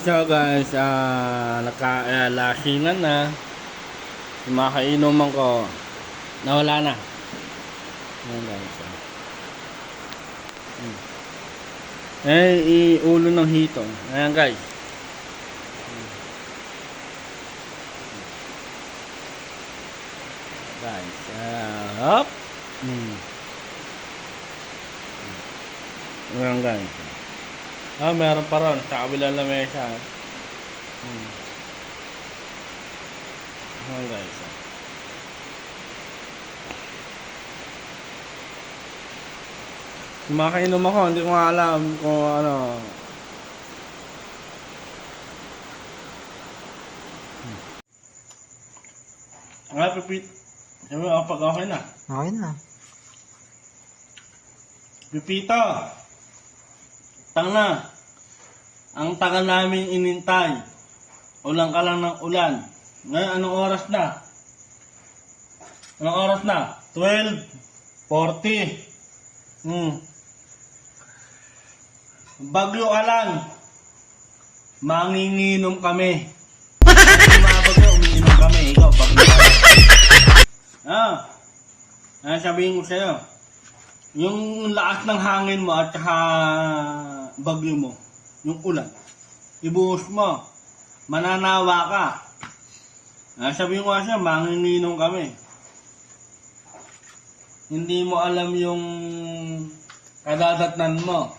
So guys, nagka-lasingan na. Yung mga kainuman ko, nawala na. Ayan guys. Ulo ng hito. Ayan guys. Guys, hop. Ayan guys. Meron pa ron sa kabilang lamesa. Ayan guys. Kumakainom ako, hindi ko nga alam kung ano. Pipit. Sabi ako pag okay na. Okay na. Pipito. Tanga. Ang tagal namin inintay. Ulan ka lang ng ulan. Ngayon, anong oras na? Anong oras na? 12:40. Bagyo ka lang. Manginginom kami. Hindi mga bagyo, umiinom kami. Ikaw, bagyo ka lang. Sabihin ko sa'yo. Yung lakas ng hangin mo at saka bagyo mo, yung ulan, ibuhos mo, mananawa ka. Sabihin ko siya, manginginom kami. Hindi mo alam yung kadadatnan mo.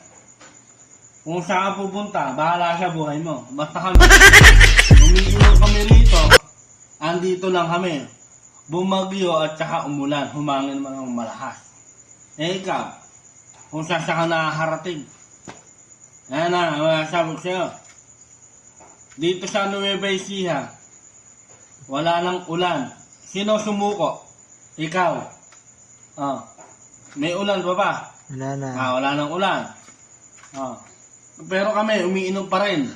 Kung saan ka pupunta, bahala sa buhay mo. Basta kami, umiinom kami rito, andito lang kami. Bumagyo at saka umulan, humangin mo ng malakas. Ikaw, kung saan ka nakaharating. Ayan na, sabi ko sa'yo. Dito sa Nueva Ecija, wala nang ulan. Sino sumuko? Ikaw. May ulan pa ba? Wala na. Wala nang ulan. Pero kami, umiinom pa rin.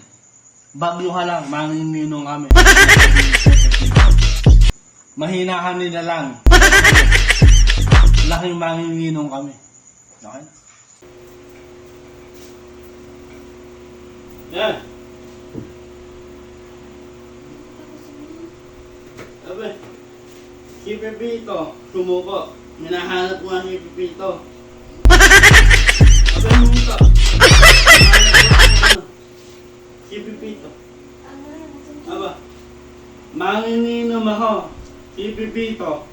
Bagyo ka lang, manginginom kami. Mahina ka nila lang. Laking manginginom kami. Okay? Yan. Sabi, si Pepito, sumuko. Hinahanap ko nga si Pepito. Sabi, sumuko. Si Pepito. Aba, manginginom ako. Si Pepito.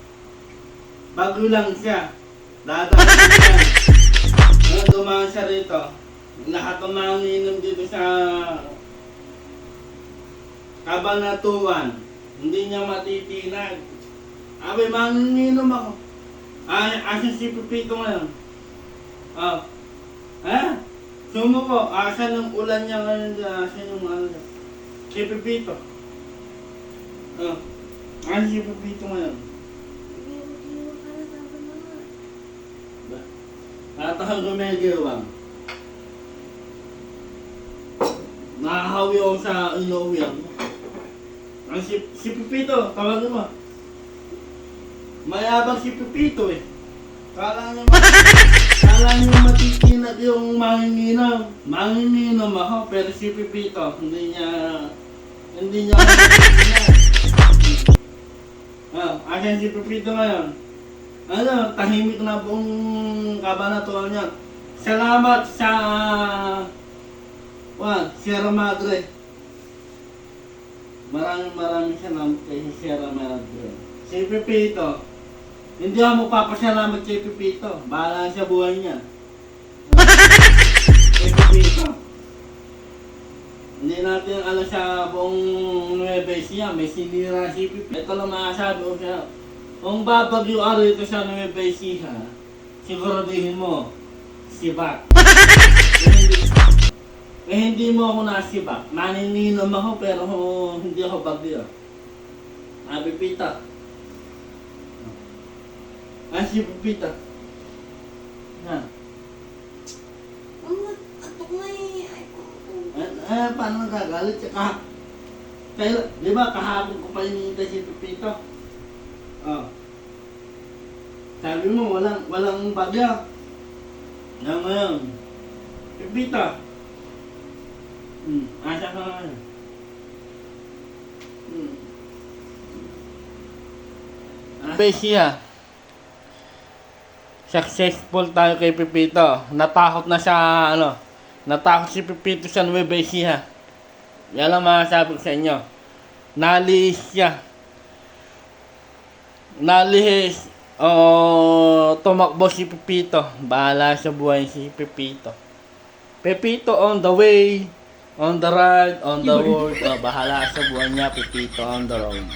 Bago lang siya. Dadaan siya. Nung dumaan siya rito, lahat ng manginginom dito sa Kabanatuan, hindi niya matitinag. Abe, manginginom ako. Asan si Pepito ngayon? Sumuko. Asan yung ulan niya ngayon? Asan yung ano niya? Si Pepito. Asan si Pepito ngayon? Natahal gumagawang. Nakahawi ako sa inuwian. Si Pepito, tawagin mo. Mayabang si Pepito eh. Kala niyo matitinag yung manginginom. Manginginom ako, pero si Pepito, hindi niya matitinag. Asan si Pepito ngayon? Tahimik na buong Kabanatuan niya. Salamat sa Sierra Madre. Maraming salamat kay Sierra Madre. Si Pepito, hindi ako magpapasalamat kay Pepito. Bahala sa buhay niya. Kay Pepito. Hindi natin alam sa buong Nueva Ecija, may sinira si Pepito. Ito lang masasabi ko siya. Kung babagyo ka rito sa Nueva Ecija, siguraduhin mo, sibak. Hindi mo ako nasibak. Manininom ako pero hindi ako bagyo. Pepita. Si Pepita. Atok na eh. Paano nagagalit siya? Di ba kahapon ko pa hinihintay si Pepito? Sabi mo, walang bagyo. Ngayon, Pepita. Asa ka nga. Siya. Successful tayo kay Pepito. Natakot na siya, natakot si Pepito sa Nueva Ecija. Yan lang masasabi ko sa inyo. Nalihis siya. Nalihis. Tumakbo si Pepito. Bahala sa buhay si Pepito. Pepito on the way. On the ride, on the road. Bahala sa buhay niya, Pepito on the road.